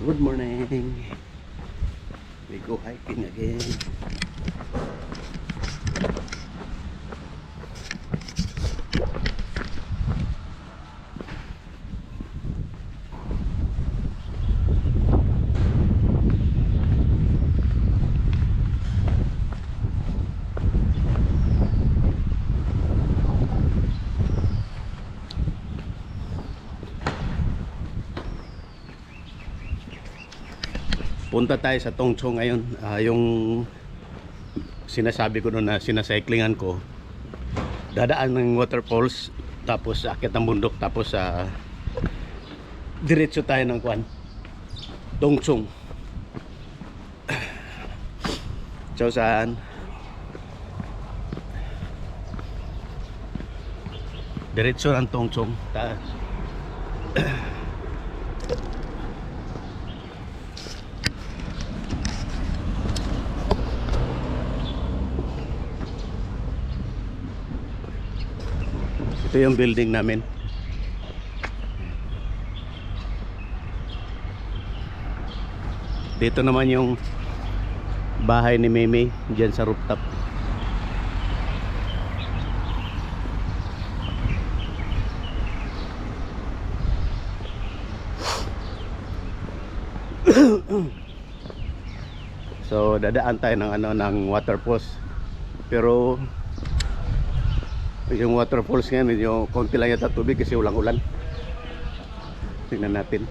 Good morning. We go hiking again. Punta tayo sa Tongchong ngayon. Yung sinasabi ko noon na sinacyclingan ko, dadaan ng waterfalls, tapos akit ng bundok, tapos diretso tayo ng kwan, Tongchong. So saan? Diretso ng Tongchong. Ito yung building namin. Dito naman yung bahay ni Meme dyan sa rooftop. So dadaan tayo ng ng waterfalls. Pero yung waterfalls ngayon medyo konti lang yata tubig kasi ulang ulan. Tingnan natin.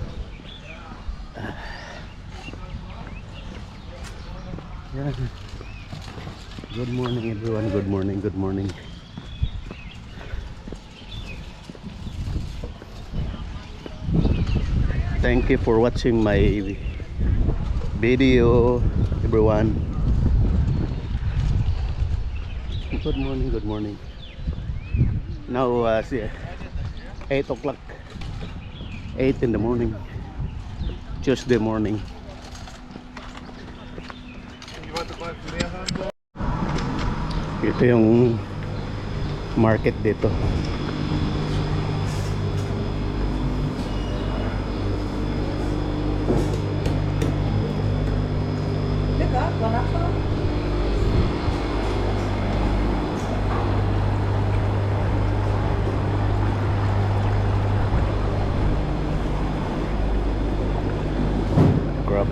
Yan. Good morning everyone. Good morning. Good morning. Thank you for watching my video everyone. Good morning. Good morning. Now 8 o'clock, 8 in the morning, Tuesday morning. Ito yung market dito. Grab.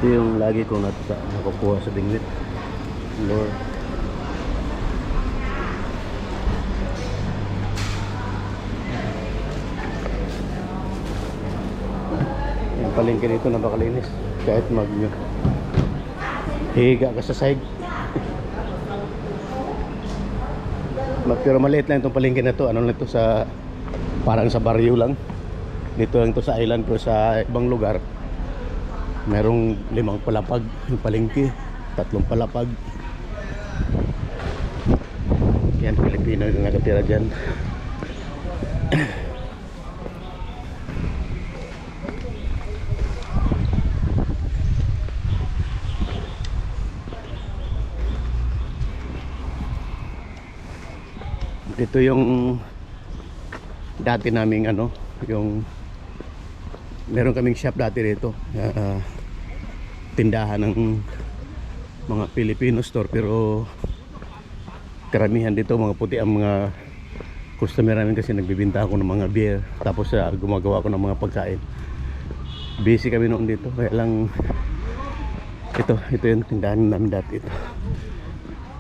Ito yung lagi kong nakukuha sa Dingwit. Lord. Yung palengke dito napakalinis. Kahit higa ka sa side. Pero maliit lang itong palengke na to. Ano lang ito sa parang sa baryo lang. Dito lang ito sa island, pero sa ibang lugar merong 5 palapag yung palengke, 3 palapag. Yan, Pilipino yung nakatira dyan. Ito yung dati naming yung meron kaming shop dati dito, tindahan ng mga Filipino store, pero karamihan dito mga puti ang mga customer namin kasi nagbibinta ako ng mga beer, tapos gumagawa ako ng mga pagkain. Busy kami noon dito, kaya lang ito yung tindahan namin dati. Ito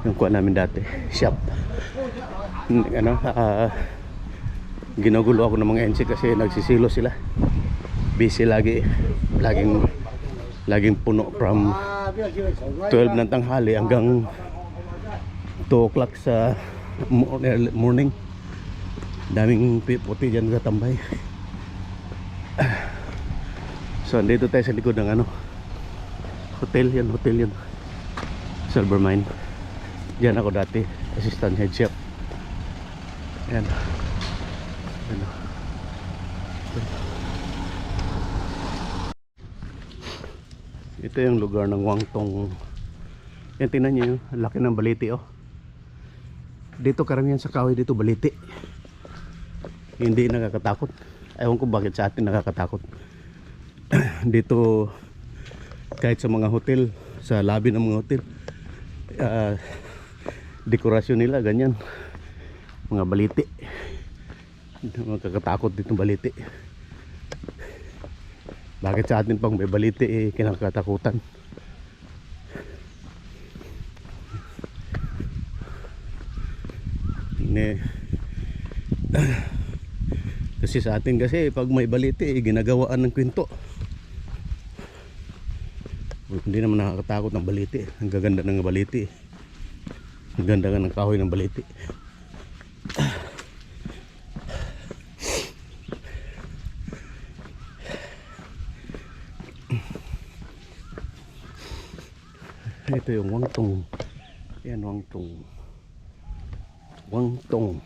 yung kuha namin dati, shop. Ginugulo ako ng mga NC kasi nagsisilo sila. Busy laging puno from 12 ng tanghali hanggang 2 o'clock sa morning. Daming puti dyan katambay. So andito tayo sa likod ng hotel yan, Silver Mine. Diyan ako dati, assistant head chef. Ayan. Ayan. Ito yung lugar ng Wangtong. Yan, tingnan nyo yun, laki ng baliti oh. Dito karamihan sa kahoy dito baliti. Hindi nakakatakot. Ewan ko bakit sa atin nakakatakot. Dito kahit sa mga hotel, sa lobby ng mga hotel, dekorasyon nila ganyan, mga baliti. Nakakatakot dito baliti. Bakit sa atin pang may baliti kinakatakutan? Kasi sa atin kasi pag may baliti ginagawaan ng kwento. Hindi naman nakakatakot ng baliti. Ang gaganda ng baliti. Ang ganda nga ng kahoy ng baliti. Ito yung Wangtong. Yan, Wangtong. Wangtong.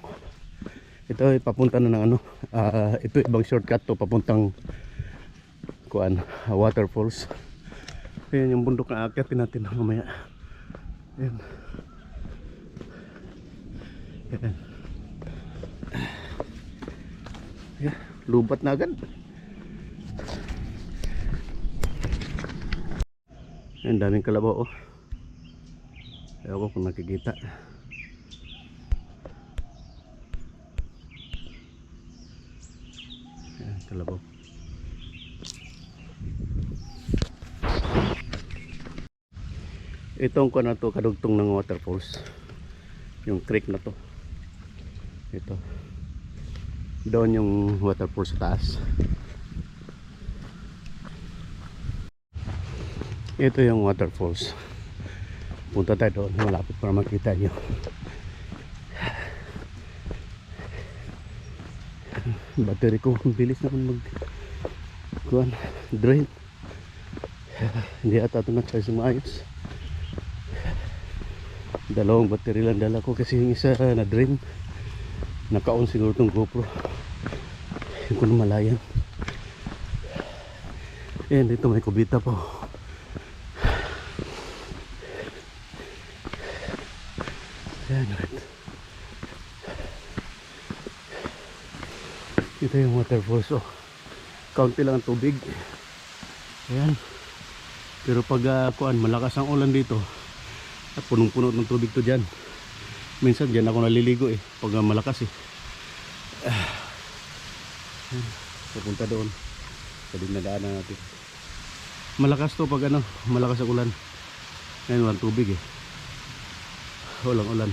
Ito ay papunta na ng ano. Ito ibang shortcut to papuntang kuan, waterfalls. Ayan yung bundok na akyatin natin mamaya. Ayan. Ayan. Ayan. Lubat na agad. Ayan, daming kalabaw oh. Ewan ko kung nakikita. Ayan, kalabaw. Itong ko na to kadugtong ng waterfalls. Yung creek na to. Ito. Doon yung waterfalls sa taas. Ito yung waterfalls. Punta tayo doon, malapit para makita nyo. Battery ko, bilis naman drain. Hindi ata ito na-charge maayos. Dalawang battery lang dala ko kasi yung isa na drain. Naka-on siguro itong GoPro. Hindi ko na malayan. Ayan, dito may kubita po. Ayan, right. Ito yung waterfalls oh. Kaunti lang ang tubig. Ayan. Pero pag malakas ang ulan dito at punong-puno ng tubig to dyan. Minsan dyan ako naliligo pag malakas Papunta doon sa dinadaanan natin. Malakas to pag malakas ang ulan. Ngayon walang tubig walang ulan.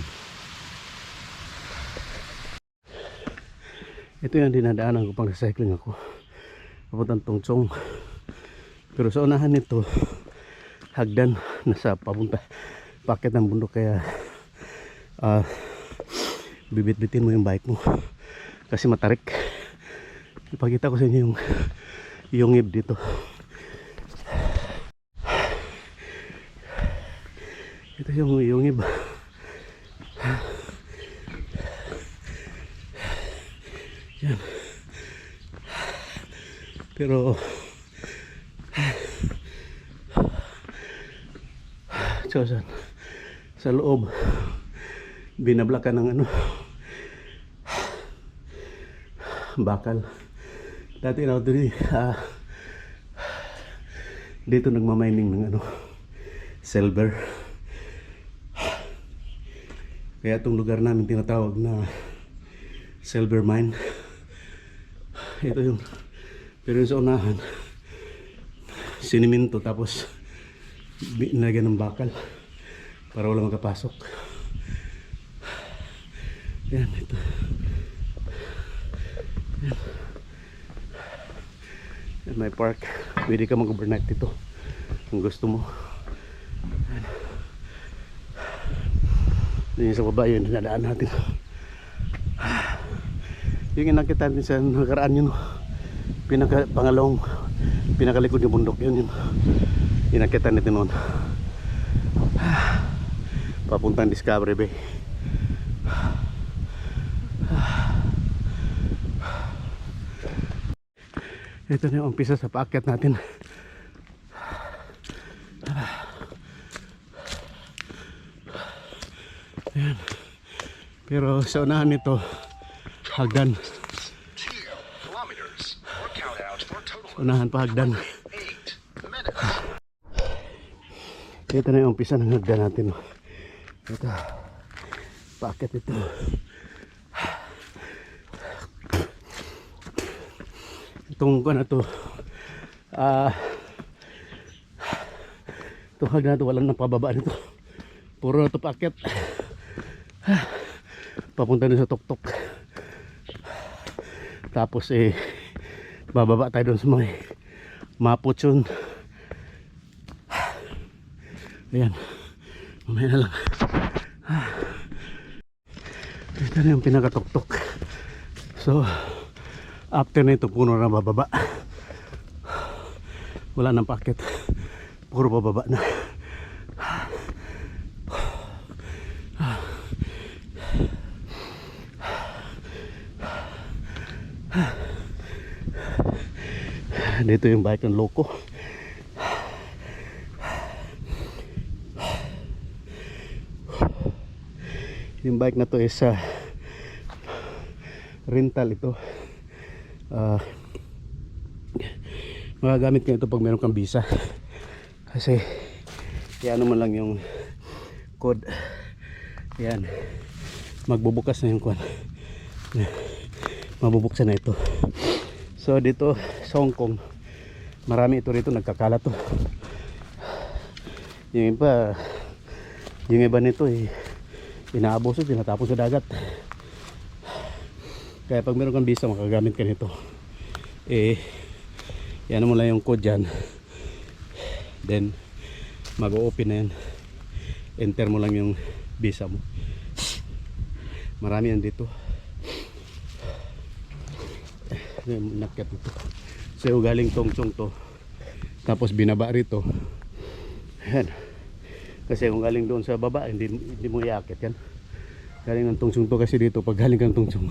Ito yung dinadaanan ko pang cycling ako papuntang Tongchong. Pero sa unahan nito hagdan, nasa papunta paket ng bundok, kaya bibit-bitin mo yung bike mo kasi matarik. Ipakita ko sa inyo yung yungib dito. Ito yung yungib. Yan. Pero sa loob binablakan ng bakal. Dati na dito nagmamining ng silver. Kaya itong lugar namin tinatawag na silver mine. Ito yung, pero yung sa unahan siniminto tapos nilagyan ng bakal para wala makapasok. Yan, ito. Yan, may park. Pwede ka mag-overnight dito kung gusto mo. Yan sa baba, yun dinadaan natin. Yung inakita natin sa nakaraan yun, pangalawang pinakalikod yung bundok yun, inakita natin noon. papuntang Discovery Bay. Ito na yung umpisa sa paakyat natin. Ayan. Pero sa unahan nito hagdan. Sa unahan pa hagdan. Ito na yung umpisa ng hagdan natin. Ito paakyat ito. Itong na to itong hagdan na to walang napababa nito, puro na to paakyat papunta na sa tuktok. Tapos bababa tayo doon sa may Mapuchon. Ayan, mamaya na lang. Ito na yung pinakatuktok. So after na ito puno na bababa, wala nang paakyat, puro bababa na. Dito yung bike ng loko. Yung bike na to is rental ito. Magagamit ka ito pag meron kang visa. Kasi ano man lang yung code. Yan. Magbubukas na yung kwan. Mabubuksan na ito. So dito sa Hong Kong, marami ito rito nagkakalat to. Yung iba nito inaabuso, tinatapon sa dagat. Kaya pag meron kang visa, makagamit ka nito. Yan mo lang yung code dyan. Then mag-open na yan. Enter mo lang yung visa mo. Marami yan dito. Nakyat ito. So galing Tongchong to. Tapos binaba rito. Yan. Kasi kung galing doon sa baba, hindi mo iakyat yan. Galing ng Tongchong to kasi dito. Pag galing kang Tongchong,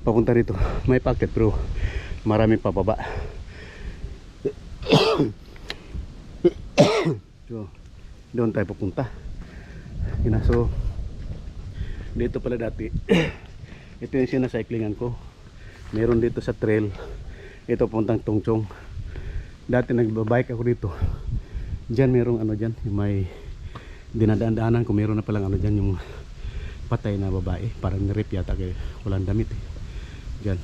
papunta rito, may paakyat pero marami pa baba. So doon tayo pupunta. So dito pala dati ito yung sinacyclingan ko. Meron dito sa trail. Ito puntang Tongchong. Dati nagbabike ako dito. Diyan merong ano dyan, yung may dinadaan-daanan ko, meron na palang ano dyan, yung patay na babae. Parang nirip yata kaya walang damit Diyan.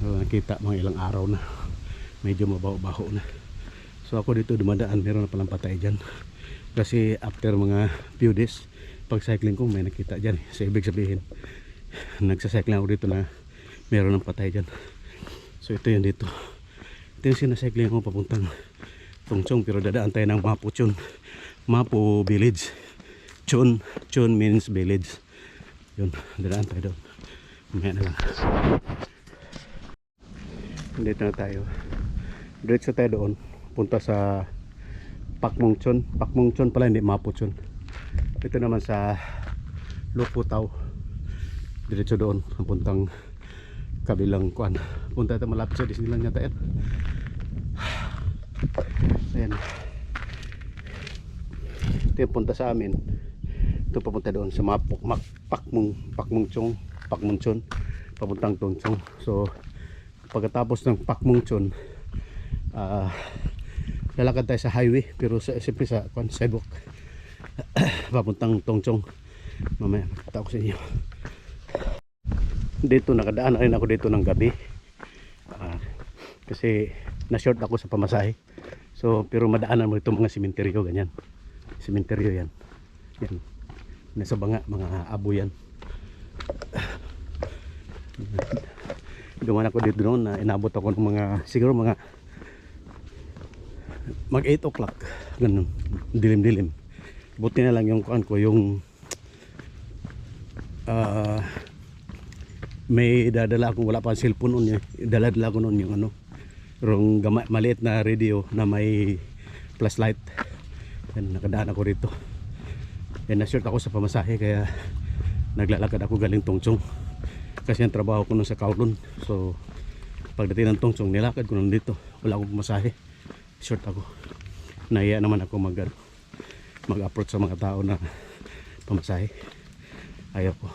So, nakita mga ilang araw na. Medyo mabaho-baho na. So ako dito dumadaan, meron na palang patay dyan. Kasi after mga few days, pag cycling ko may nakita dyan. So ibig sabihin, nagsacycling ako dito na meron ng patay dyan. So ito yun dito. Ito yung sinacycling ko papuntang Tongchong, pero dadaan tayo ng Mapuchon. Mapu village. Chon means village. Yun, dadaan tayo doon. Mamaya na lang. Dito na tayo. Diretso tayo doon. Punta sa Pakmungchon. Pakmungchon pala, hindi Mapuchon. Ito naman sa Lopburi. Diretso doon. Puntang kabilang kuan. Punta ito malapit sa Disneyland yata yan. Ayan. Ito yung punta sa amin. Ito papunta doon sa Pakmungchon. Papuntang Tongchong. So pagkatapos ng Pakmungchon, lalakad tayo sa highway, pero siyempre sa sidewalk papuntang Tongchong. Mamaya makita ko sa inyo. Dito nakadaan rin ako dito ng gabi kasi na-short ako sa pamasahe. So pero madaanan mo itong mga simenteryo, ganyan. Simenteryo yan. Yan. Nasa banga, mga abo yan. Dumaan ako dito noon na inabot ako ng mga, siguro mga mag 8 o'clock. Ganun. Dilim-dilim. Buti na lang yung kuan ko, yung may dadala akong, wala pa ang cellphone noon, dala-dala ko noon yung ano, yung maliit na radio na may flashlight. Yan, nakadaan ako rito. na-short ako sa pamasahe kaya naglalakad ako galing Tongchong kasi ang trabaho ko nun sa Kowloon. So pagdating ng Tongchong nilakad ko nun dito, wala akong pamasahe, short ako. Nahiya naman ako mag-approach sa mga tao na pamasahe. Ayaw ko,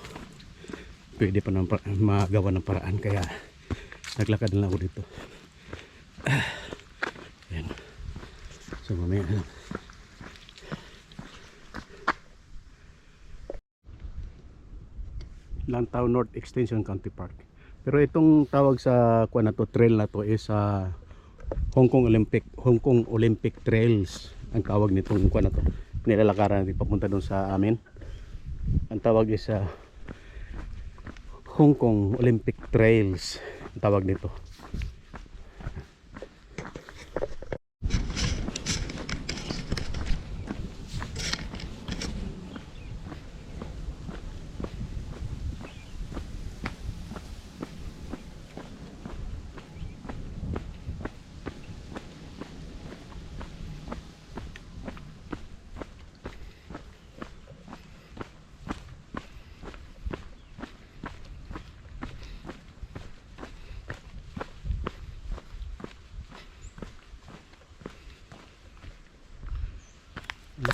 pwede pa naman magawa ng paraan kaya naglakad na lang ako dito. Ayan. So mamaya Lantau North Extension Country Park. Pero itong tawag sa kuan na to, trail na to is Hong Kong Olympic Trails ang tawag nitong kuan na to. Nilalakaran natin papunta doon sa amin. Ang tawag is Hong Kong Olympic Trails ang tawag nito.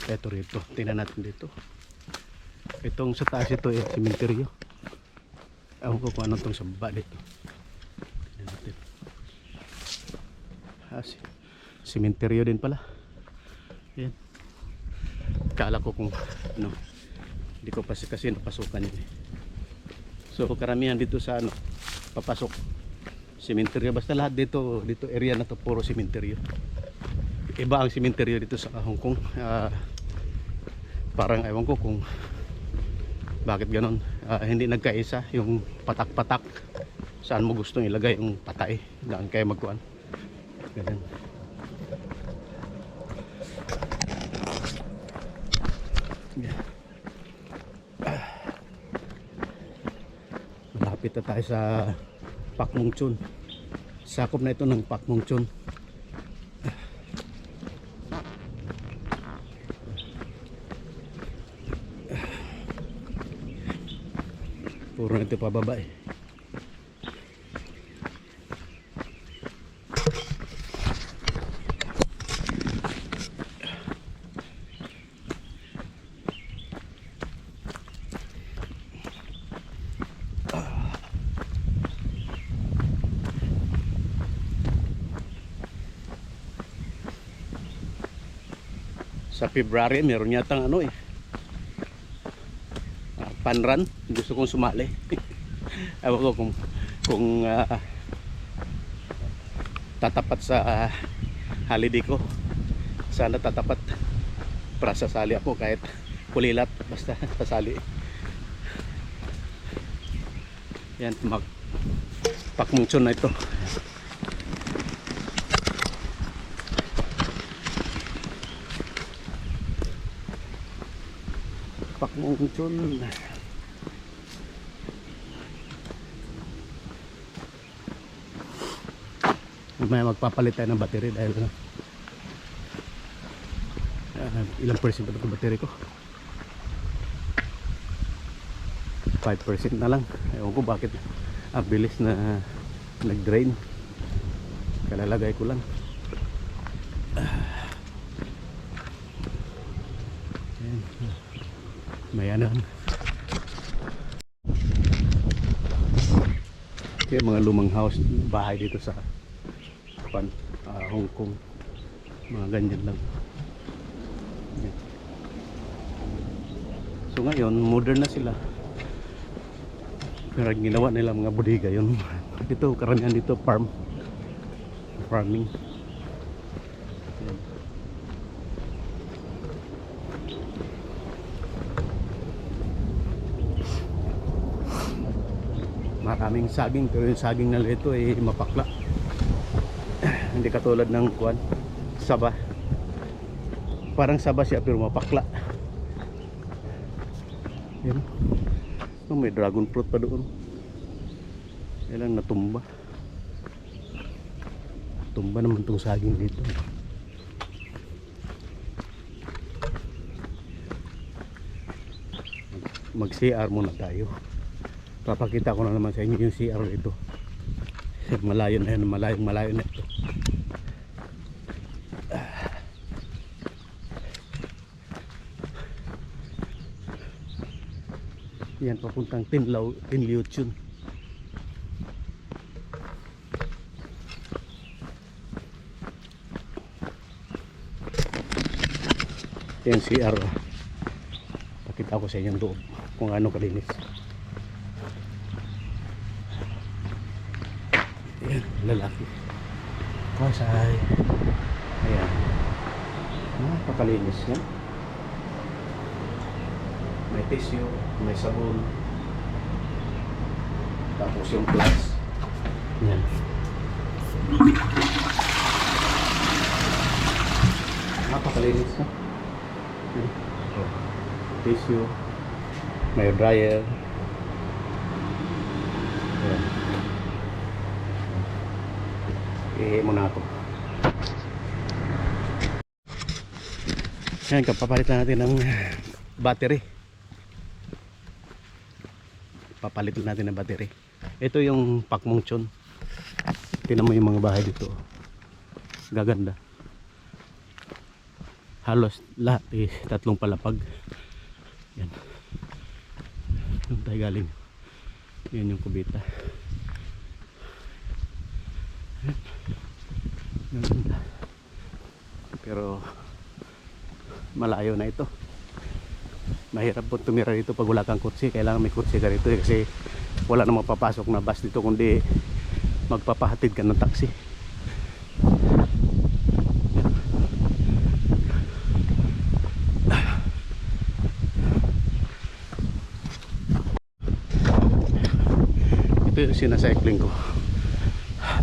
Ito rito, tingnan natin dito. Itong sa taas ito ay simenteryo. Ewan ko kung ano itong sa baba dito. Tingnan natin. Simenteryo din pala. Ayan. Kala ko kung ano, hindi ko kasi napasukan yun. So karamihan dito sa ano, papasok simenteryo. Basta lahat dito area na to puro simenteryo. Iba ang simenteryo dito sa Hong Kong. Parang ewan ko kung bakit ganon. Hindi nagkaisa yung patak-patak saan mo gustong ilagay yung patay daan kayo magkuhan. Ganun. Malapit na tayo sa Pak Mung Chun. Sakop na ito ng Pak Mung Chun. Puro na ito pababa eh. Sa February meron yatang ano eh, panran. Gusto kong sumali. Ewan ko kung tatapat sa holiday ko. Sana tatapat para sasali ako kahit kulilat, basta sasali. Yan, Pak Mung Chun na ito. Pak Mung Chun. May magpapalit tayo ng battery dahil ilang percent ito battery ko, 5% na lang. Ewan ko bakit ang bilis na nag-drain. Kalalagay ko lang. May ano, kaya mga lumang house, bahay dito sa Hong Kong, mga ganyan lang. So ngayon modern na sila, pero ginawa nila mga bodega yun. Dito karamihan dito farming. Yan. Maraming saging, pero yung saging na ito ay mapakla. Hindi katulad ng kuwan, saba. Parang saba siya pero mapakla. Yan. Oh, may dragon fruit pa doon. Yan lang natumba. Tumba naman itong saging dito. mag CR muna tayo. Papakita ko na naman sa inyo yung CR dito. Malayo na yun, malayo na ito. Yan, papuntang Tinliut yun. Yan CR. Pakita ko sa inyo loob kung ano kalinis. Ayan, lalaki. Kasay. Ayan. Napakalinis yan. May tissue, may sabon. Tapos yung plus. Ayan. Napakalinis na. Tissue. May dryer. Ayan. Ihi mo na ako. Yan, kapapalitan natin ng battery. Papalitan natin ng battery. Ito yung Pakmongchon. Tingnan mo yung mga bahay dito. Gaganda. Halos lahat tatlong palapag. Yan. Yung tayo galing. Yan yung kubita. Pero malayo na ito. Mahirap po tumira dito pag wala kang kutsi. Kailangan may kutsi ka rito kasi wala na mapapasok na bus dito kundi magpapahatid ka ng taxi. Ito yung sinacycling ko.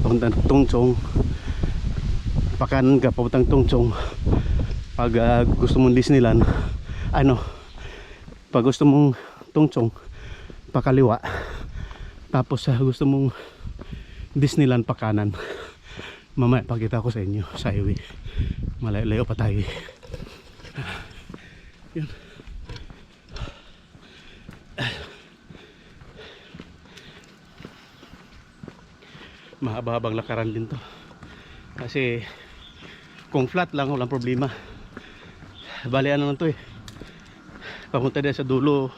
Papuntang Tungchong. Pakanan ka papuntang Tungchong. Pag gusto mong Disneyland, pag gusto mong Tungchong, pakaliwa. Tapos gusto mong Disneyland, pakanan. Mamaya pakita ko sa inyo sa highway. Malayo pa tayo. Yun. Mahaba-habang lakaran din to kasi kung flat lang walang problema. Bali ano lang to papunta din sa dulo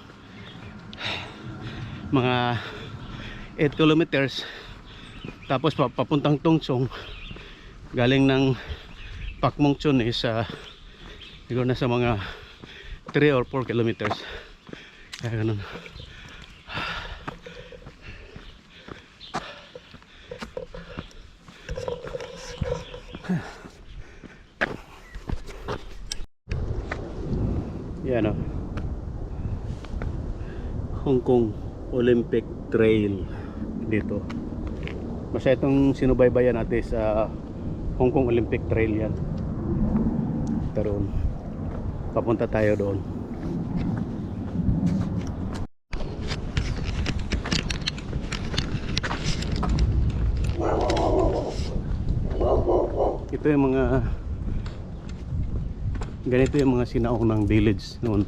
mga 8 kilometers tapos papuntang Tungchong galing ng Pakmongchon is siguro na sa mga 3 or 4 kilometers kaya ganun. Yan Hong Kong Olympic Trail dito. Basta itong sinubaybayan natin sa Hong Kong Olympic Trail yan. Taroon. Papunta tayo doon. Ito yung mga ganito yung mga sinaunang village noon.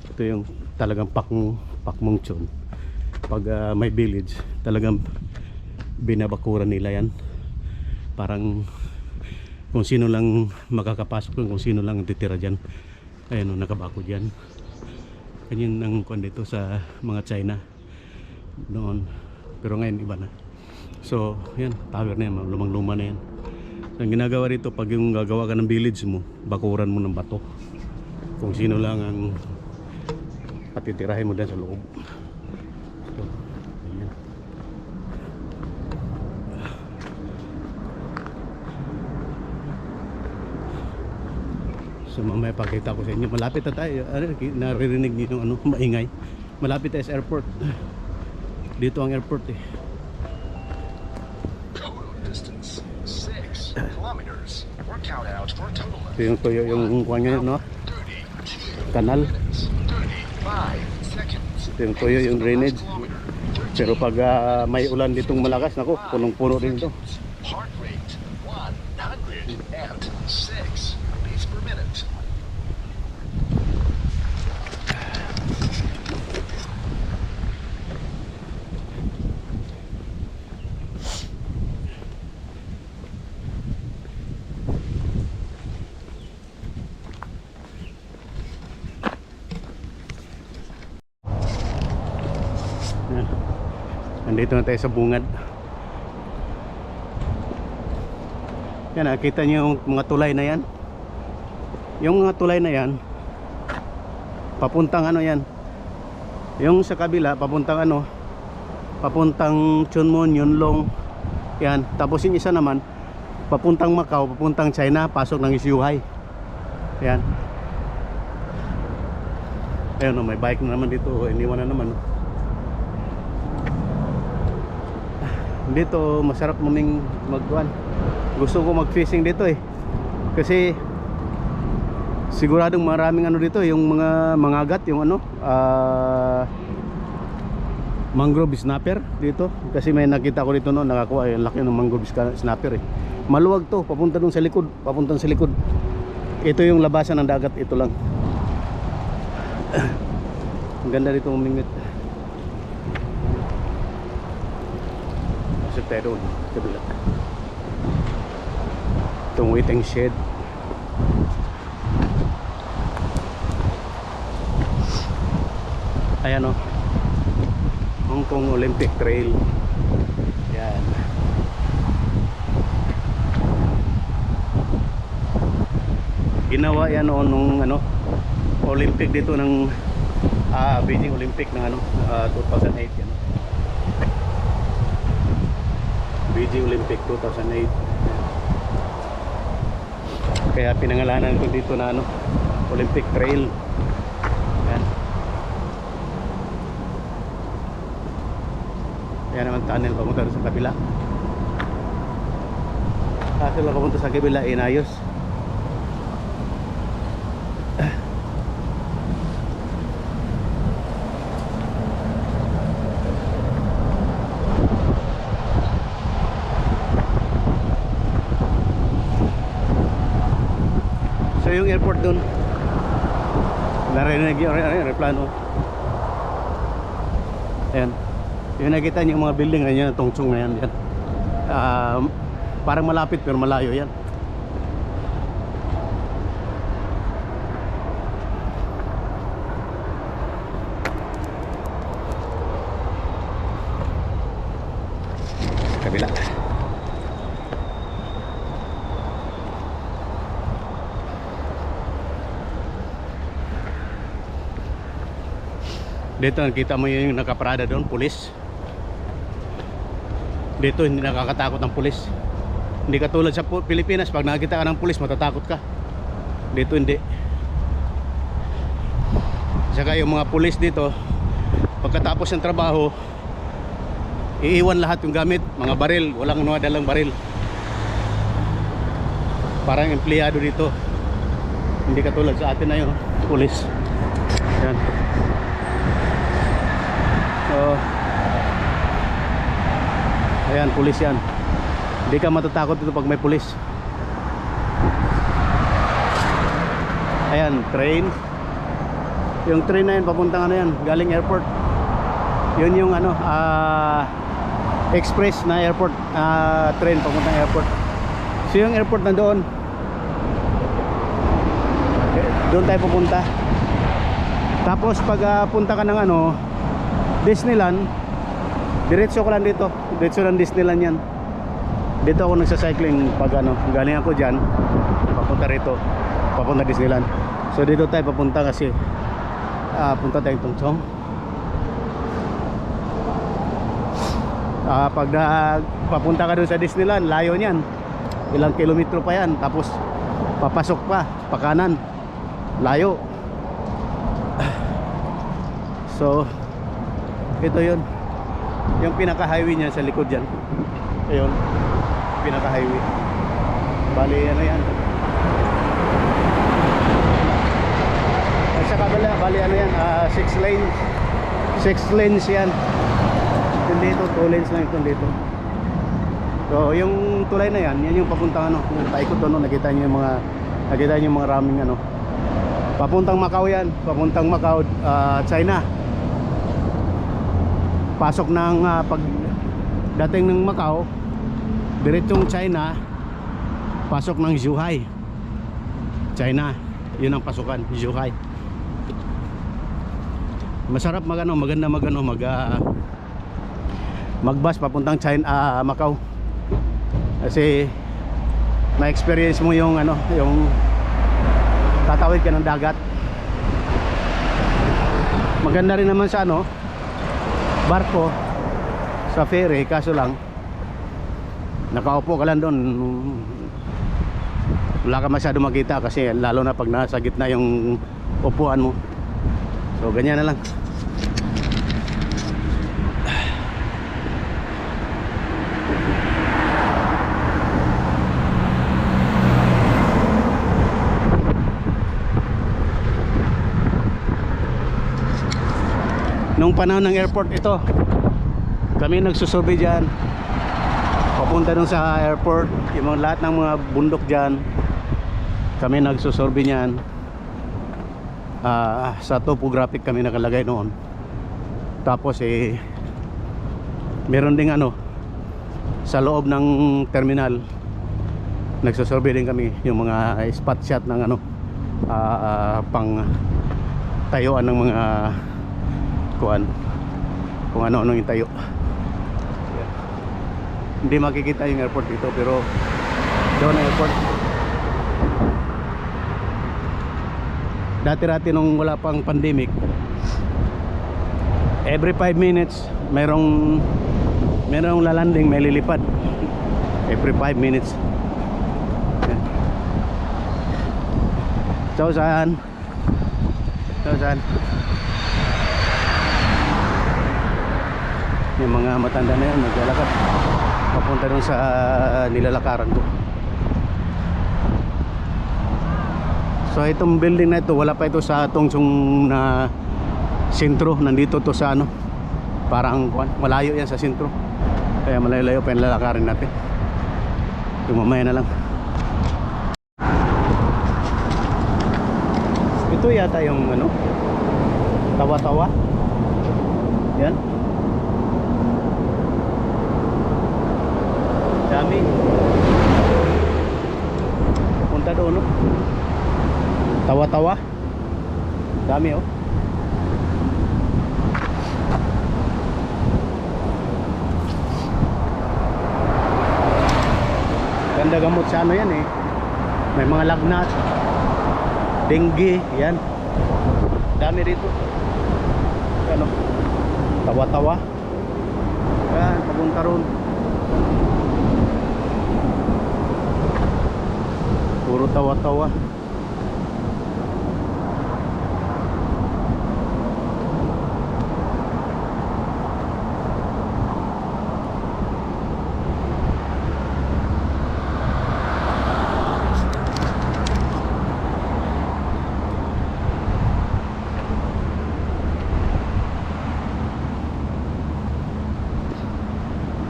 Ito yung talagang Pakmongchon. Pag may village talagang binabakuran nila yan. Parang kung sino lang makakapasok, kung sino lang titira dyan, ayun nakabako dyan. Ganyan ang kuwan dito sa mga China noon, pero ngayon iba na. So yan, tower na yan, lumang luma na yan. Ang ginagawa rito, pag yung gagawa ka ng village mo, bakuran mo ng bato kung sino lang ang patitirahin mo dyan sa loob. So, ayan. So mamaya pakita ko sa inyo. Malapit na tayo. Naririnig niyo yung maingay. Malapit tayo sa airport. Dito ang airport Ito yung tuyo yung kuwan ngayon, no? Kanal. Ito yung tuyo yung drainage. Pero pag may ulan ditong malakas, nako, punong-puno din ito. Nandito na tayo sa bungad. Yan, nakita niyo yung mga tulay na yan. Yung mga tulay na yan, papuntang ano yan. Yung sa kabila, papuntang ano, papuntang Chunmun, Yunlong. Yan, tapos yung isa naman, papuntang Macau, papuntang China, pasok ng Zhuhai. Yan. Ayun, may bike na naman dito, iniwan na naman. Dito masarap maming magkuhan. Gusto ko mag-fishing dito eh. Kasi siguradong maraming ano dito, yung mga mangagat, yung ano, mangrove snapper dito. Kasi may nakita ko dito noon, nakakuha yung laki ng mangrove snapper eh. Maluwag to, papunta dun sa likod, papuntang sa likod. Ito yung labasan ng dagat, ito lang. Ang ganda dito umingit. Pasok tayo doon, kabila. Itong waiting shed. Ayan o, Hong Kong Olympic Trail. Yan. Ginawa yan noon nung ano, Olympic dito ng Beijing Olympic ng ano, 2008 yan. Beijing Olympic 2008. Kaya pinangalanan ko dito na ano, Olympic Trail. Yan. Yan naman tunnel papunta sa kabila. Kaso lang papunta sa kabila, inayos. So yung airport dun, narinig yung aeroplano. Ayan. Yung nakita niyo yung mga building na yan, tongchong na yan, yan. Parang malapit pero malayo yan. Kabila. Dito nakita mo yung nakaparada doon, pulis. Dito hindi nakakatakot ng pulis. Hindi katulad sa Pilipinas, pag nakita ka ng pulis matatakot ka. Dito hindi. Saka yung mga pulis dito, pagkatapos ng trabaho, iiwan lahat yung gamit, mga baril, walang dalang baril. Parang empleyado dito. Hindi katulad sa atin na yung pulis. Yan. So, ayan, pulis yan. Hindi ka matatakot dito pag may pulis. Ayan, train. Yung train na yun, papuntang ano yan, galing airport. Yun yung ano, express na airport, train papuntang airport. So yung airport na doon, doon tayo pupunta. Tapos pag punta ka ng ano, Disneyland, diretso ko lang dito. Diretso lang Disneyland yan. Dito ako nagsa-cycling pag ano, galing ako dyan, papunta rito, papunta Disneyland. So dito tayo papunta kasi punta tayong Tongchong. Pag papunta ka dun sa Disneyland, layo niyan. Ilang kilometro pa yan. Tapos papasok pa, pakanan. Layo. So ito yun, yung pinaka-highway niya sa likod dyan. Ayun, pinaka-highway. Bali ano yan, at sa kabila, bali ano yan, 6 lanes. 6 lanes yan. Yung dito, 2 lanes lang ito dito. So yung tulay na yan, yan yung papuntang ano, yung paikot doon, nakita niyo yung mga raming ano, papuntang Macau yan, papuntang Macau, China. Pasok ng pag dating ng Macau, diretsong China, pasok ng Zhuhai, China. Yun ang pasukan, Zhuhai. Masarap maganda magbus papuntang China, Macau. Kasi ma-experience mo yung ano, yung tatawid ka ng dagat. Maganda rin naman sa ano, barko, sa ferry, kaso lang nakaupo ka lang doon, wala ka masyado makita kasi lalo na pag nasa gitna yung upuan mo. So ganyan na lang. Nung panahon ng airport ito, kami nagsusurvey dyan papunta dun sa airport, yung lahat ng mga bundok dyan kami nagsusurvey nyan. Sa topographic kami nakalagay noon. Tapos meron ding ano sa loob ng terminal, nagsusurvey din kami yung mga spot shot ng ano, pang tayuan ng mga kuan, kung ano-ano yung tayo. Hindi makikita yung airport dito, pero doon ang airport. Dati-rati nung wala pang pandemic, every 5 minutes merong lalanding, may lilipad. Every 5 minutes. So saan? Yung mga matanda na yan naglalakad papunta dun sa nilalakaran ko. So itong building na ito, wala pa ito sa Tungsong na sentro. Nandito to sa ano, parang malayo yan sa sentro, kaya malayo pa yung lalakarin natin. Yung mamaya na lang. Ito yata yung ano, tawa-tawa. Yan, dami. Punta doon, no? Tawa-tawa. Dami, oh. Ganda gamot sa ano yan eh. May mga lagnat, dengue, yan. Dami rito. Ano? Tawa-tawa. Yan, papunta ron. Puro tawa-tawa.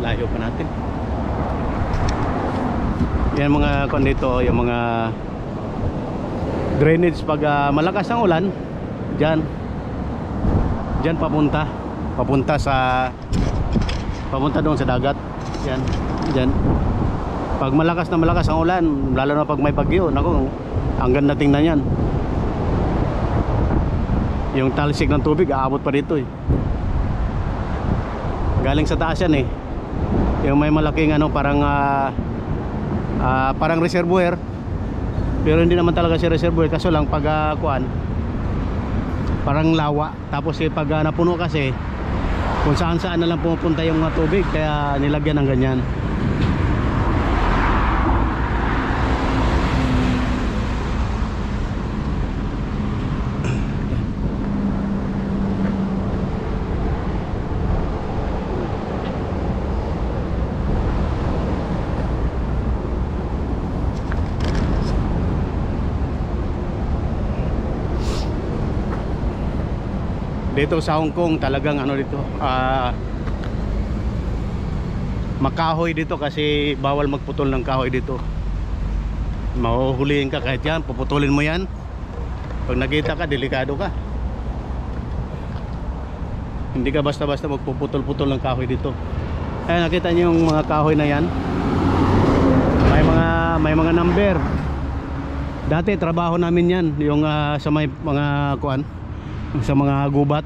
Layo pa natin. Yan mga kon dito, yung mga drainage pag malakas ang ulan, diyan papunta doon sa dagat. Yan, diyan. Pag malakas ang ulan, lalo na pag may bagyo, nako, ang ganda tingnan yan. Yung talsik ng tubig aabot pa dito eh. Galing sa taas yan eh. Yung may malaking ano, parang parang reservoir, pero hindi naman talaga si reservoir, kaso lang pag kuan, parang lawa. Tapos pag napuno kasi, kung saan na lang pumupunta yung tubig, kaya nilagyan ng ganyan. Dito sa Hong Kong talagang ano dito, makahoy dito kasi bawal magputol ng kahoy dito. Mahuhulihin ka kahit yan, puputulin mo yan. Pag nakita ka, delikado ka. Hindi ka basta-basta magpuputol-putol ng kahoy dito. Ayan, nakita niyo yung mga kahoy na yan. May mga number. Dati trabaho namin yan, yung sa may mga kuan, sa mga gubat.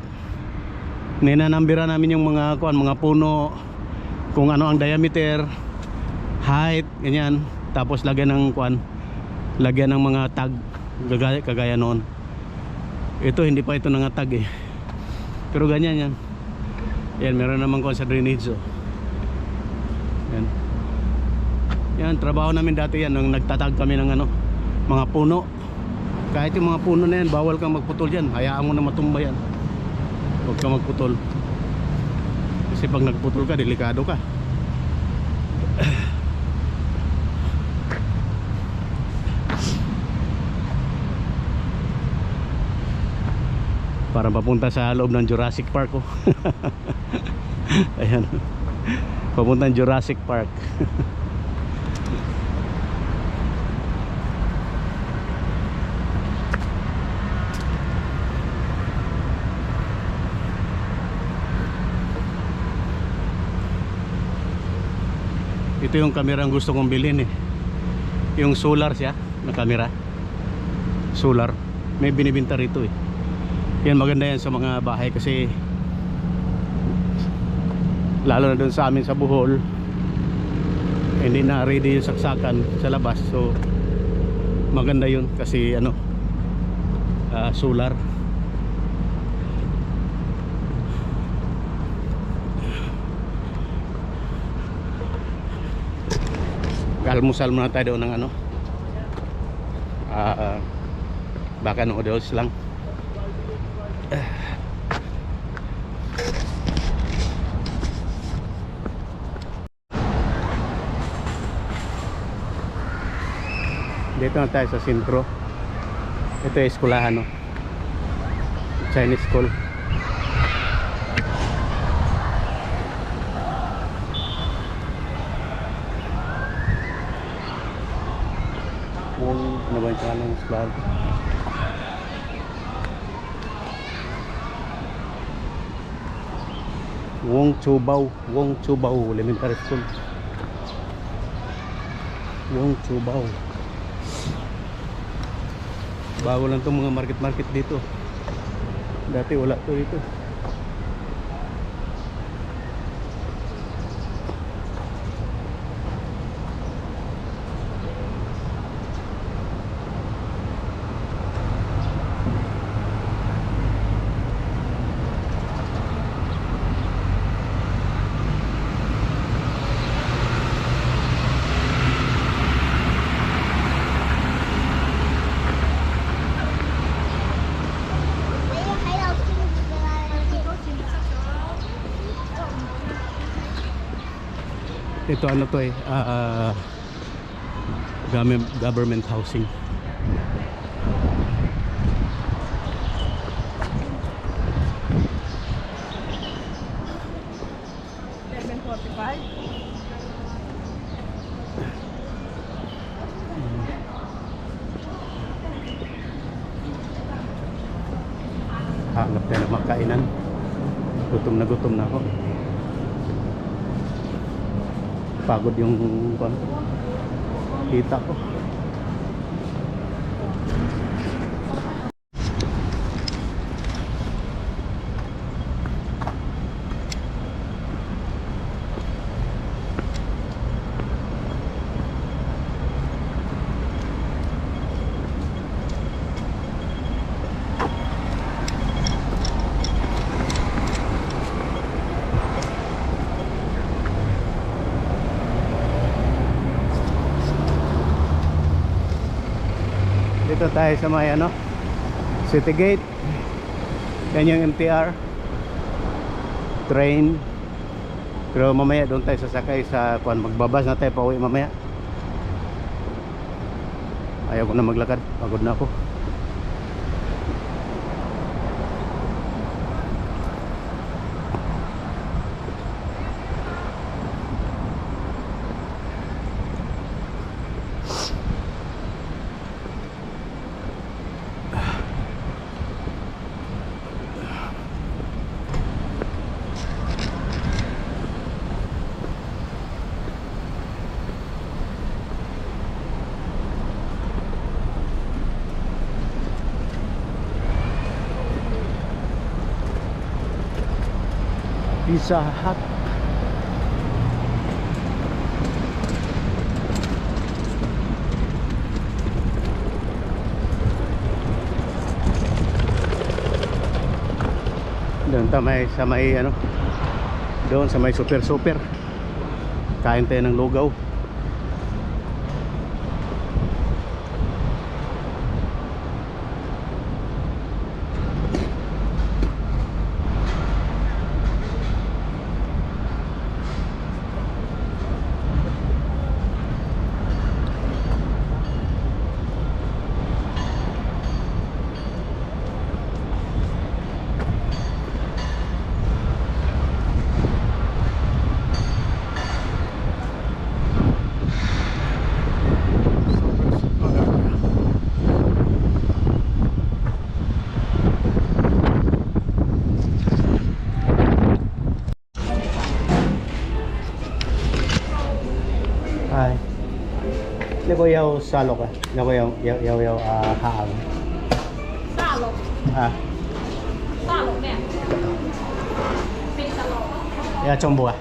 Ninanambira namin yung mga kuan, mga puno, kung ano ang diameter, height, ganyan. Tapos lagyan ng lagyan ng mga tag kagaya noon. Ito hindi pa ito nangatag eh. Pero ganyan yan. Yan, meron naman sa drainage oh. Yan. Yan, trabaho namin dati yan nung nagtatag kami ng mga puno. Kahit yung mga puno na yan, bawal kang magputol dyan. Hayaan mo na matumba yan. Huwag kang magputol. Kasi pag nagputol ka, delikado ka. Parang papunta sa loob ng Jurassic Park oh. Ayan. Papunta ng Jurassic Park. Ito yung camera ang gusto kong bilhin eh. Yung solar siya na camera. Solar. May binibenta rito eh. Yan, maganda yan sa mga bahay kasi lalo na doon sa amin sa Bohol, hindi na ready yung saksakan sa labas. So maganda yun kasi solar. Almusal muna tayo doon ng baka noodles lang. Dito na tayo sa sentro. Ito yung eskulahan Chinese school. Ano ba yung pangalan ng eskulahan? Wong Chubao Elementary School. Wong Chubao. Bago lang itong mga market dito. Dati wala to dito. Ito to eh government housing. Hanap na ng makainan. Gutom na ako. Pagod yung kita ko. Dito tayo sa may City Gate. Yan yung MTR train. Pero mamaya doon tayo sasakay sa magbabas na tayo pauwi mamaya. Ayaw ko na maglakad, pagod na ako. Pizza Hut. Doon sa may ano, doon sa may super super. Kain tayo ng lugaw. Hi. Nó có dâu sa lục à? Nó có dâu hạ à? 沙律 À, 沙律咩？非沙律。 trong bùa.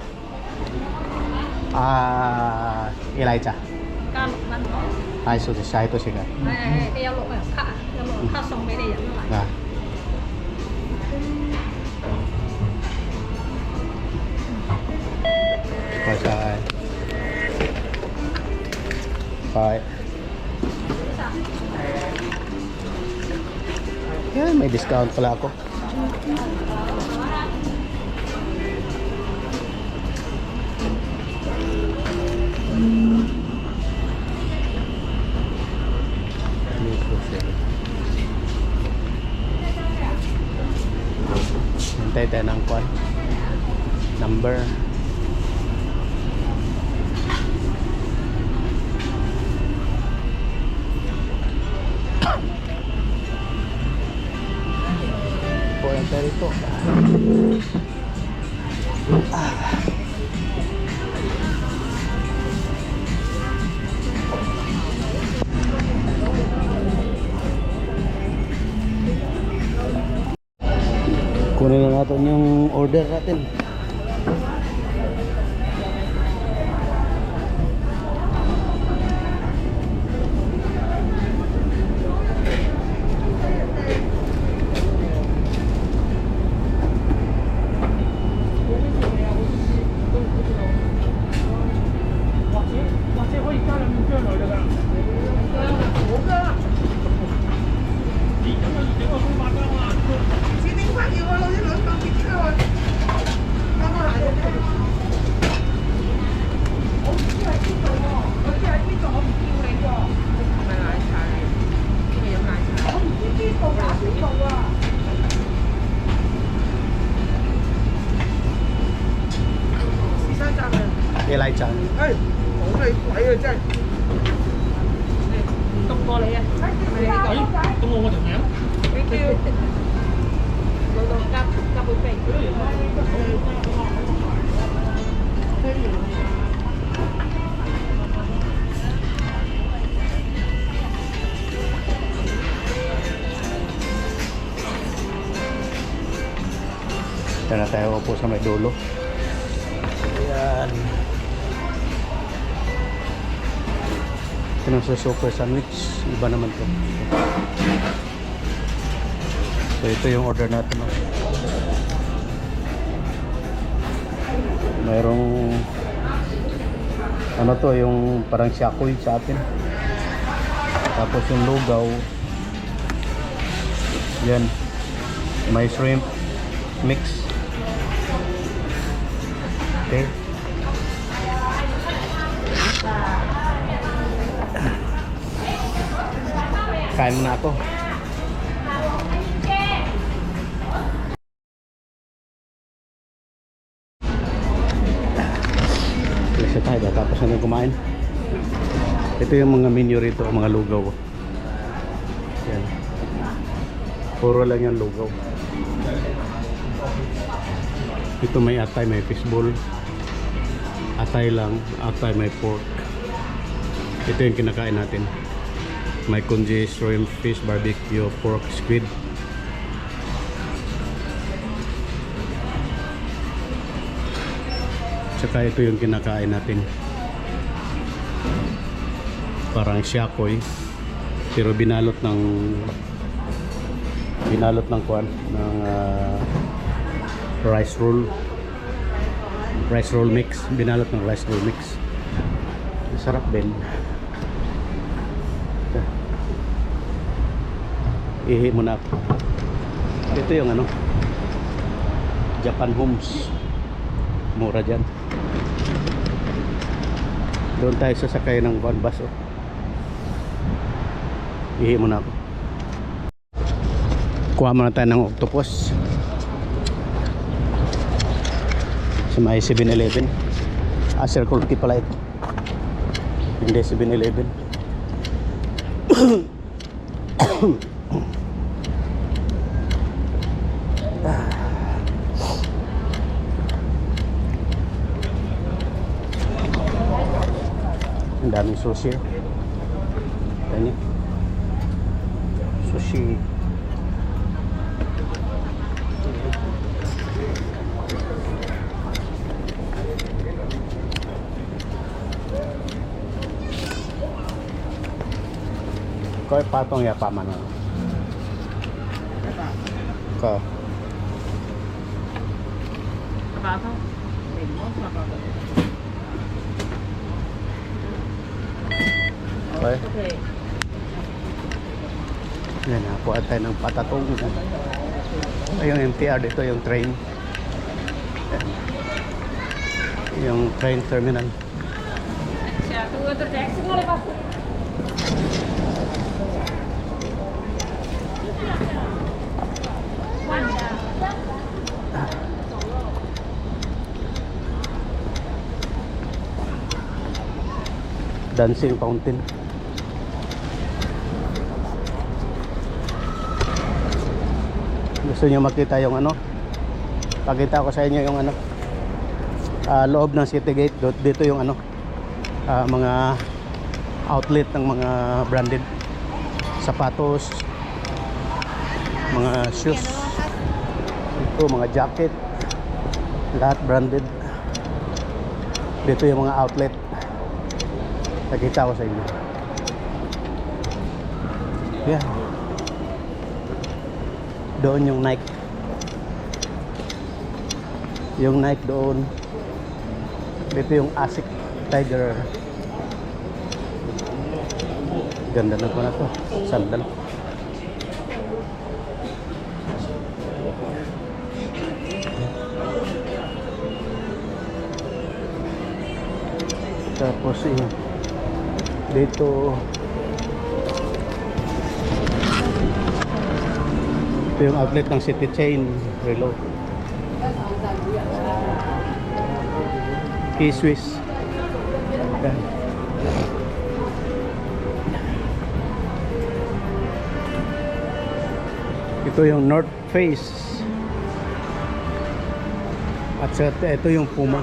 À, ilay cha. 加6蚊。Hai số sai tôi xin rồi. 你有6人卡啊？有6人卡送俾你飲啊嘛。 À. Rồi sai. Rồi. Yeah, may discount pala ako. Hintay tayo ng kwan. Number. Pulang tayo rito. Kunin na natin yung order natin. Ilay cha. 哎，好你鬼啊真係！讀過你啊？係咪你講？咁我條名，你叫老豆加杯飛。Diyan na tayo upo sa may dulo. Ayan. Ito na sa super sandwich. Iba naman to. So ito yung order natin. Mayroong ano to, yung parang shakoy sa atin. Tapos yung lugaw. Yan. May shrimp mix. Okay. Kain muna ako. Kasi tayo tapos na kumain. Ito yung mga menu rito, mga lugaw. Yan. Puro lang yung lugaw. Ito may atay, may fishball. Atay lang, atay may pork. Ito yung kinakain natin. May congee, shrimp, fish, barbecue, pork, squid. Tsaka ito yung kinakain natin. Parang shakoy, pero binalot ng kuwan ng rice roll mix, binalot ng rice roll mix. Masarap din. Ihi muna ako. Ito yung ano, Japan Homes, mura dyan. Doon tayo sasakay ng van bus. Oh. Ihi muna ako. Kuha muna tayo ng octopus sa may 7-Eleven. Circle K pala ito, hindi 7-Eleven. Ang daming sushi. Ayan yun. Sushi. Kau patong ya paman. Kau. Apa? Okay. Okay. Yan, nakuha tayo ng patatong. Ay, yung MTR dito, yung train. Yung train terminal. Siya, tunggu terdeksi boleh Pak. Dancing fountain. Gusto nyo makita yung ano? Pakita ko sa inyo yung ano, loob ng City Gate. Dito yung ano, mga outlet ng mga branded sapatos, mga shoes, ito mga jacket, lahat branded. Dito yung mga outlet. Nakita ko sa inyo. Yeah. Doon yung Nike. Yung Nike doon. Dito yung Asics Tiger. Ganda na po na to. Sandal. Tapos dito ito yung outlet ng City Chain Reload. K-Swiss. Ayan. Ito yung North Face. At ito yung Puma.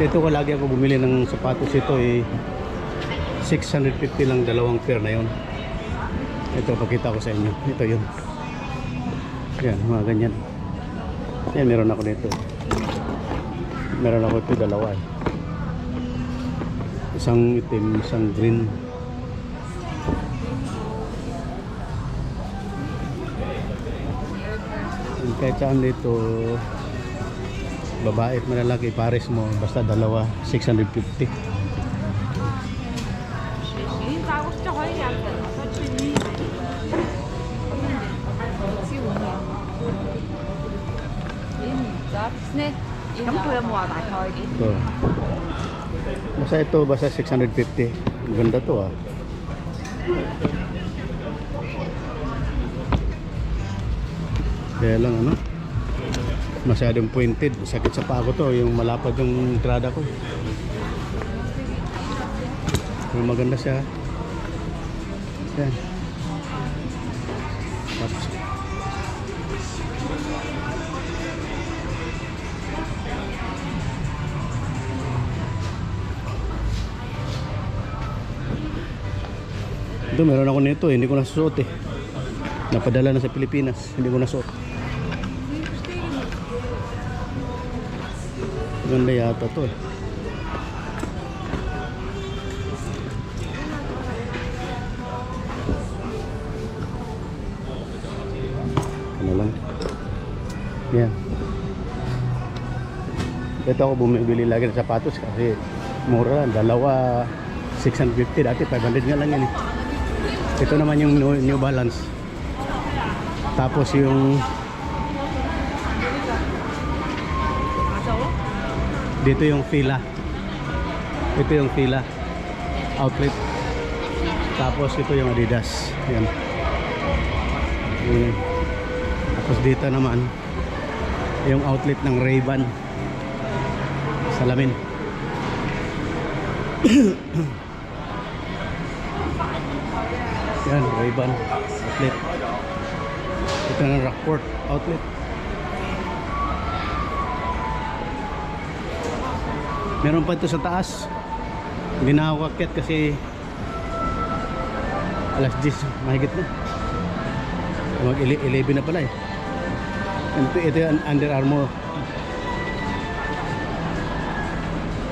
Dito ko lagi ako bumili ng sapatos. Ito 650 lang, dalawang pair na yon. Ito, pakita ko sa inyo. Ito yun. Yan, mga ganyan. Yan, meron ako dito. Meron ako ito, dalawa. Isang itim, isang green. Yung kahit saan dito, babae at malalaki, pares mo, basta dalawa, 650. Ito. Basta ito, basta 650. Maganda to ah. Kaya lang ano, masyadong pointed. Sakit sa paa ko to, yung malapad yung entrada ko. Pero maganda siya. Yan. Tapos ito, meron ako nito, hindi ko nasusuot eh. Napadala na sa Pilipinas, hindi ko nasuot. Ganda yata to eh. Ano lang. Yan. Dito ako bumibili lagi ng sapatos kasi mura lang. Dalawa 650, dati 500 nga lang yan eh. Ito naman yung New Balance. Tapos yung dito yung Fila. Ito yung Fila outlet. Tapos ito yung Adidas. Yan. Yan. Tapos dito naman yung outlet ng Ray-Ban. Salamin. Yan, Ray-Ban outlet. Ito ng Rockport outlet. Meron pa ito sa taas. Hindi na ako akyat kasi alas 10 mahigit na. Mag 11 na pala eh. Ito yung Under Armour.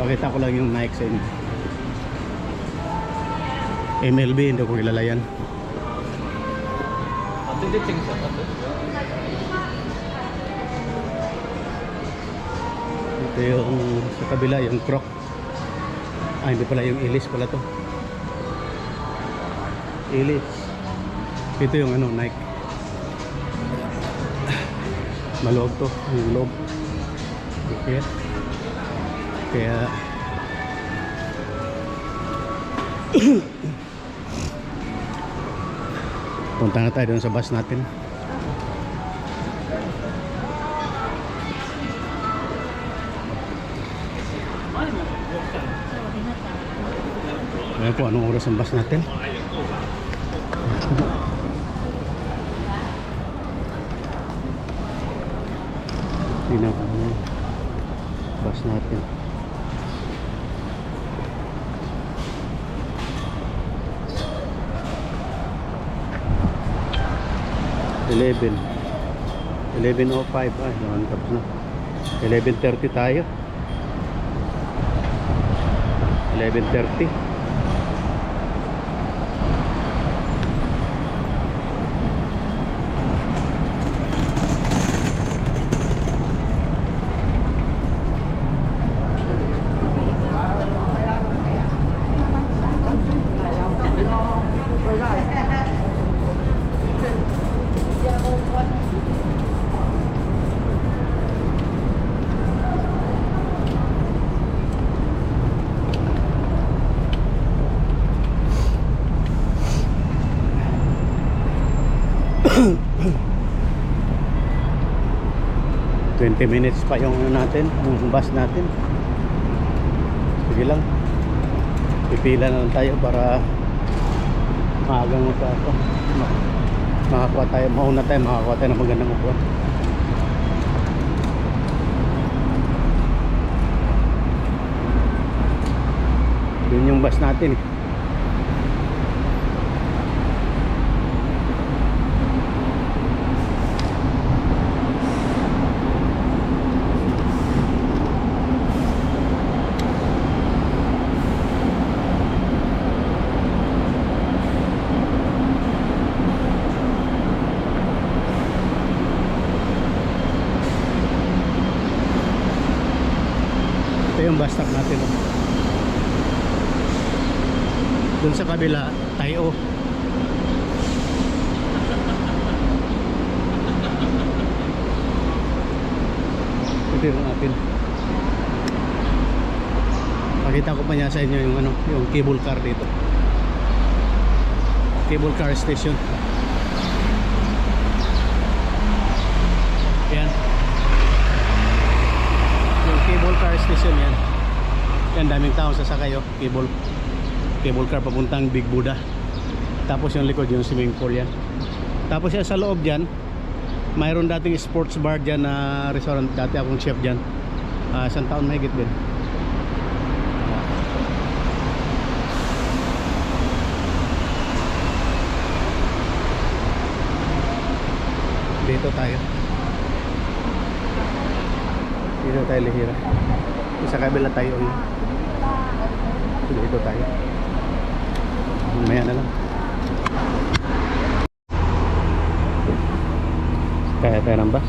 Pakita ko lang yung Nike sa inyo. MLB, hindi ko kilala yan. Ito yung sa kabila, yung Croc. Hindi pala, yung Ilis pala to. Ilis. Ito yung ano, Nike. Maluwag to, yung loob. Okay. Kaya punta na tayo doon sa bus natin. Ayan po, anong oras ang bus natin? Tingnan ko ano bus natin. Eleven 11:05. Ay, naman tapos na. 11:30 tayo. 11:30. $20 minutes pa yung natin, yung bus natin. Sige lang. Pipila na lang tayo para maagang makakuha tayo, mauna tayo, makakuha tayo ng magandang upuan. Yun yung bus natin eh. Yung bus stop natin dun sa kabila tayo. Ito yung natin. Pakita ko pa niya sa inyo yung ano, yung cable car dito, cable car station. Yan yung cable car station yan. Yan, daming tao sasakay oh. Cable car papuntang Big Buddha. Tapos yung likod yung swimming pool yan. Tapos yan sa loob dyan, mayroon dating sports bar dyan na restaurant. Dati akong chef dyan. Isang taon mahigit din. Dito tayo. Dito tayo lihira. Sa kabila tayo. Dito tayo. Mamaya na lang. Kaya tayo ng bus.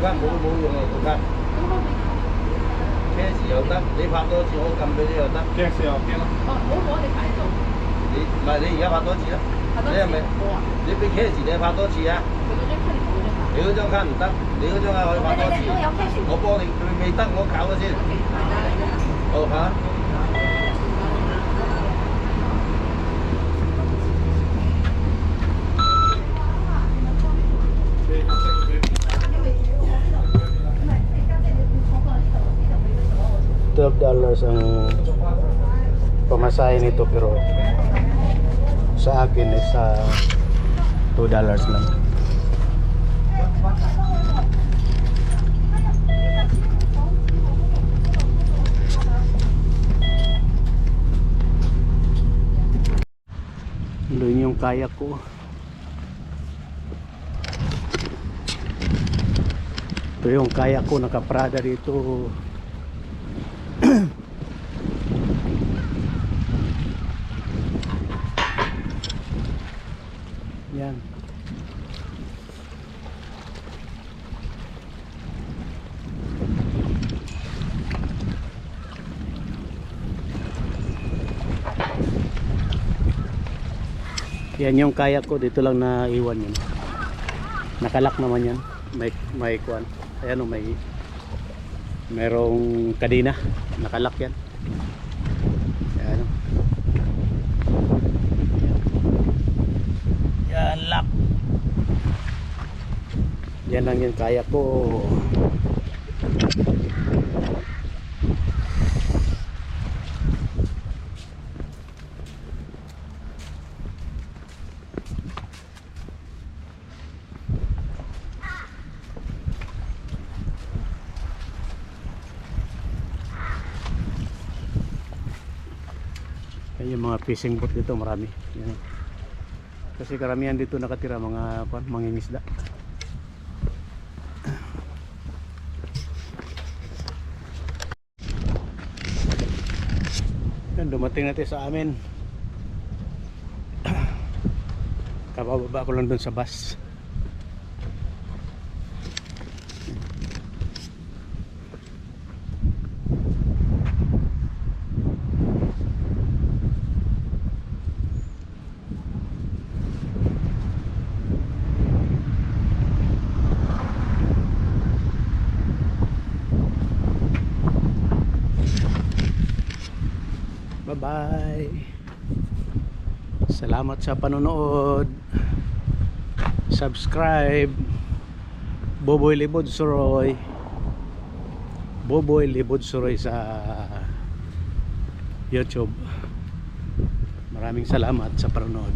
卡冇用啊，套卡。車匙又得，你拍多次我撳俾你又得。cash 又驚啦。哦，冇你擺喺度，你唔係你而家拍多次啦？拍多次你係咪？冇啊？你俾 cash 你拍多次啊？佢嗰張 card 冇啫嘛。你嗰張卡唔得，你嗰張卡可以拍多次。都有 cash。我幫你，未得我搞咗先。好嚇。$12 ang pamasahe nito pero sa akin is $2 lang. Doon yung kayak ko. Ito yung kayak ko, nakaprada dito. Yan. Yan yung kayak ko, dito lang naiwan yun. Nakalak naman yan. May kuan. Ayan o, mayroong kadena. Nakalak yan. Ayan o. Yan, lock. Yan lang yung kayak ko. Yan yung mga fishing boat dito, marami. Yan. Kasi karamihan dito nakatira mga mangingisda. Yan, dumating natin sa amin. Kabababa ko lang dun sa bus. Bye-bye. Salamat sa panonood. Subscribe. Boboy Libod Suroy. Boboy Libod Suroy sa YouTube. Maraming salamat sa panonood.